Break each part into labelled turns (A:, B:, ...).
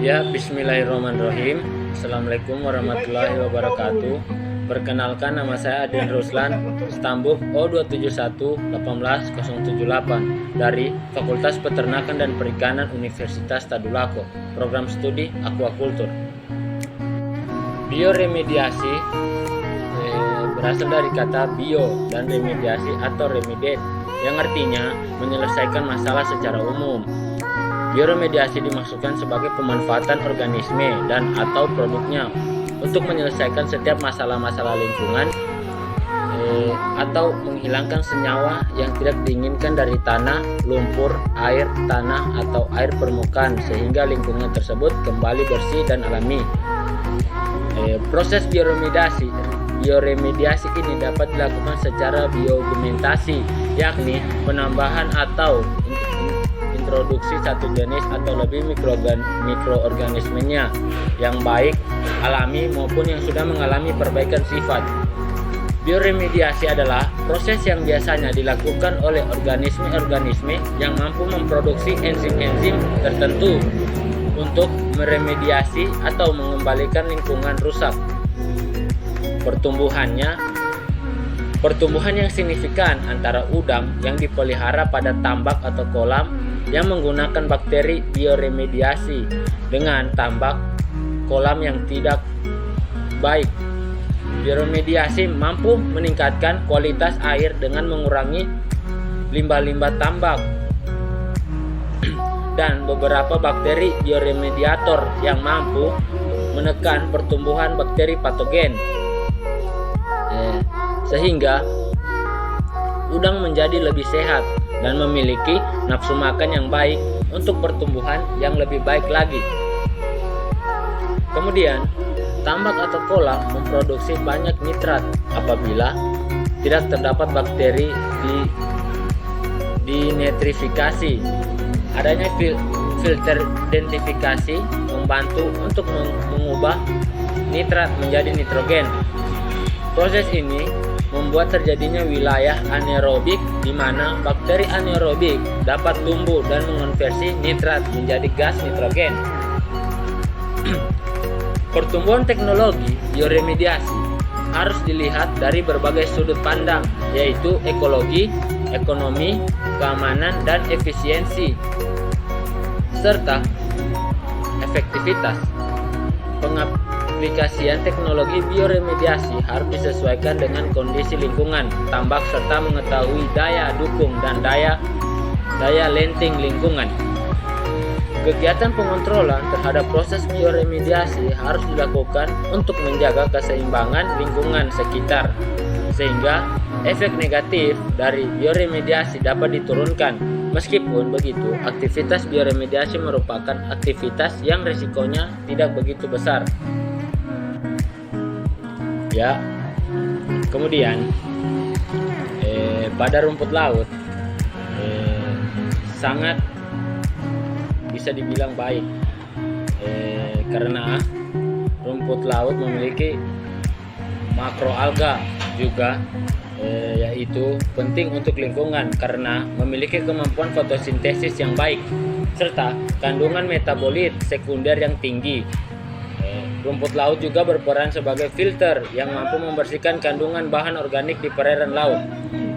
A: Ya, bismillahirrahmanirrahim. Assalamualaikum warahmatullahi wabarakatuh. Perkenalkan, nama saya Adin Ruslan, stambuk O271-18078 dari Fakultas Peternakan dan Perikanan Universitas Tadulako, program studi Aquaculture. Bioremediasi berasal dari kata bio dan remediasi atau remediate, yang artinya menyelesaikan masalah secara umum. Bioremediasi dimaksudkan sebagai pemanfaatan organisme dan atau produknya untuk menyelesaikan setiap masalah-masalah lingkungan atau menghilangkan senyawa yang tidak diinginkan dari tanah, lumpur, air, tanah, atau air permukaan sehingga lingkungan tersebut kembali bersih dan alami. Proses bioremediasi ini dapat dilakukan secara bioaugmentasi, yakni penambahan atau introduksi satu jenis atau lebih mikroorganismenya yang baik alami maupun yang sudah mengalami perbaikan sifat. Bioremediasi adalah proses yang biasanya dilakukan oleh organisme-organisme yang mampu memproduksi enzim-enzim tertentu untuk meremediasi atau mengembalikan lingkungan rusak. Pertumbuhan yang signifikan antara udang yang dipelihara pada tambak atau kolam yang menggunakan bakteri bioremediasi dengan tambak kolam yang tidak baik. Bioremediasi mampu meningkatkan kualitas air dengan mengurangi limbah-limbah tambak dan beberapa bakteri bioremediator yang mampu menekan pertumbuhan bakteri patogen sehingga udang menjadi lebih sehat dan memiliki nafsu makan yang baik untuk pertumbuhan yang lebih baik lagi. Kemudian, tambak atau kolam memproduksi banyak nitrat apabila tidak terdapat bakteri dinitrifikasi. Adanya filter denitrifikasi membantu untuk mengubah nitrat menjadi nitrogen. Proses ini membuat terjadinya wilayah anaerobik di mana bakteri anaerobik dapat tumbuh dan mengonversi nitrat menjadi gas nitrogen. Pertumbuhan teknologi bioremediasi harus dilihat dari berbagai sudut pandang, yaitu ekologi, ekonomi, keamanan, dan efisiensi, serta efektivitas. Pengaplikasian teknologi bioremediasi harus disesuaikan dengan kondisi lingkungan tambak serta mengetahui daya dukung dan daya lenting lingkungan. Kegiatan pengontrolan terhadap proses bioremediasi harus dilakukan untuk menjaga keseimbangan lingkungan sekitar sehingga efek negatif dari bioremediasi dapat diturunkan. Meskipun begitu, aktivitas bioremediasi merupakan aktivitas yang risikonya tidak begitu besar. Ya. Kemudian pada rumput laut sangat bisa dibilang baik karena rumput laut memiliki makroalga juga yaitu penting untuk lingkungan karena memiliki kemampuan fotosintesis yang baik serta kandungan metabolit sekunder yang tinggi. Rumput laut juga berperan sebagai filter yang mampu membersihkan kandungan bahan organik di perairan laut.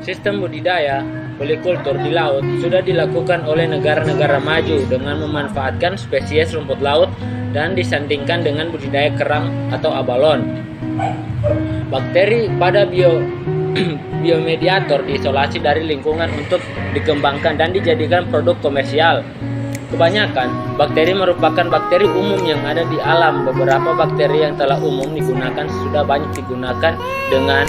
A: Sistem budidaya polikultur di laut sudah dilakukan oleh negara-negara maju dengan memanfaatkan spesies rumput laut dan disandingkan dengan budidaya kerang atau abalon. Bakteri pada biomediator diisolasi dari lingkungan untuk dikembangkan dan dijadikan produk komersial. Kebanyakan bakteri merupakan bakteri umum yang ada di alam. Beberapa bakteri yang telah umum digunakan sudah banyak digunakan dengan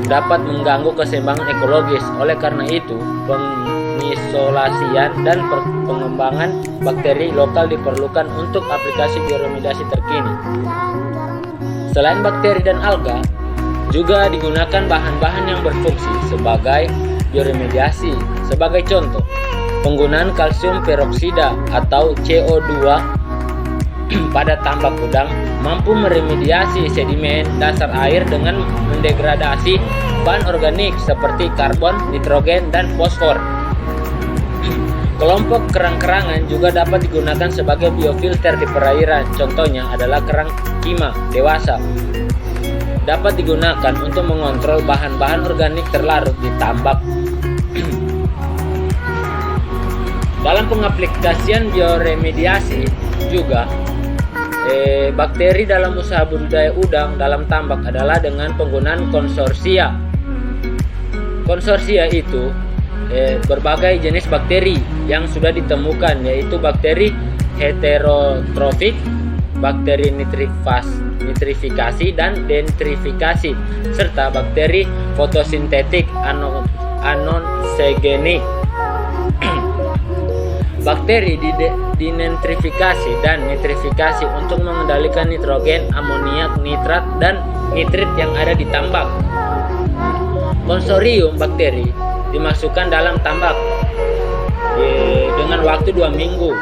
A: dapat mengganggu keseimbangan ekologis. Oleh karena itu, pengisolasian dan pengembangan bakteri lokal diperlukan untuk aplikasi bioremediasi terkini. Selain bakteri dan alga, juga digunakan bahan-bahan yang berfungsi sebagai bioremediasi. Sebagai contoh, penggunaan kalsium peroksida atau CO2 pada tambak udang mampu meremediasi sedimen dasar air dengan mendegradasi bahan organik seperti karbon, nitrogen, dan fosfor. Kelompok kerang-kerangan juga dapat digunakan sebagai biofilter di perairan. Contohnya adalah kerang kima dewasa. Dapat digunakan untuk mengontrol bahan-bahan organik terlarut di tambak. Dalam pengaplikasian bioremediasi juga, bakteri dalam usaha budidaya udang dalam tambak adalah dengan penggunaan konsorsia. Konsorsia itu berbagai jenis bakteri yang sudah ditemukan, yaitu bakteri heterotrofik, bakteri nitrifikasi dan denitrifikasi, serta bakteri fotosintetik anosegenik. Bakteri denitrifikasi dan nitrifikasi untuk mengendalikan nitrogen, amoniak, nitrat, dan nitrit yang ada di tambak. Konsorium bakteri dimasukkan dalam tambak dengan waktu 2 minggu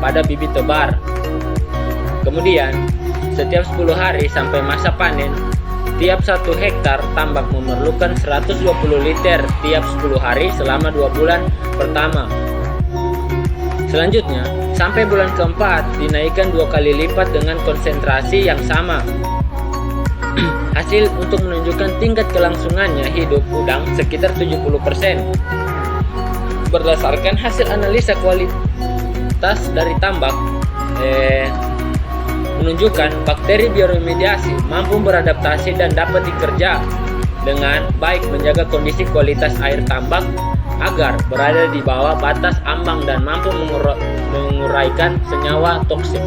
A: pada bibit tebar. Kemudian setiap 10 hari sampai masa panen, tiap 1 hektar tambak memerlukan 120 liter tiap 10 hari selama 2 bulan pertama. Selanjutnya, sampai bulan keempat dinaikkan 2 kali lipat dengan konsentrasi yang sama. Hasil untuk menunjukkan tingkat kelangsungannya hidup udang sekitar 70%. Berdasarkan hasil analisa kualitas dari tambak, menunjukkan bakteri bioremediasi mampu beradaptasi dan dapat dikerja dengan baik menjaga kondisi kualitas air tambak agar berada di bawah batas ambang dan mampu menguraikan senyawa toksik.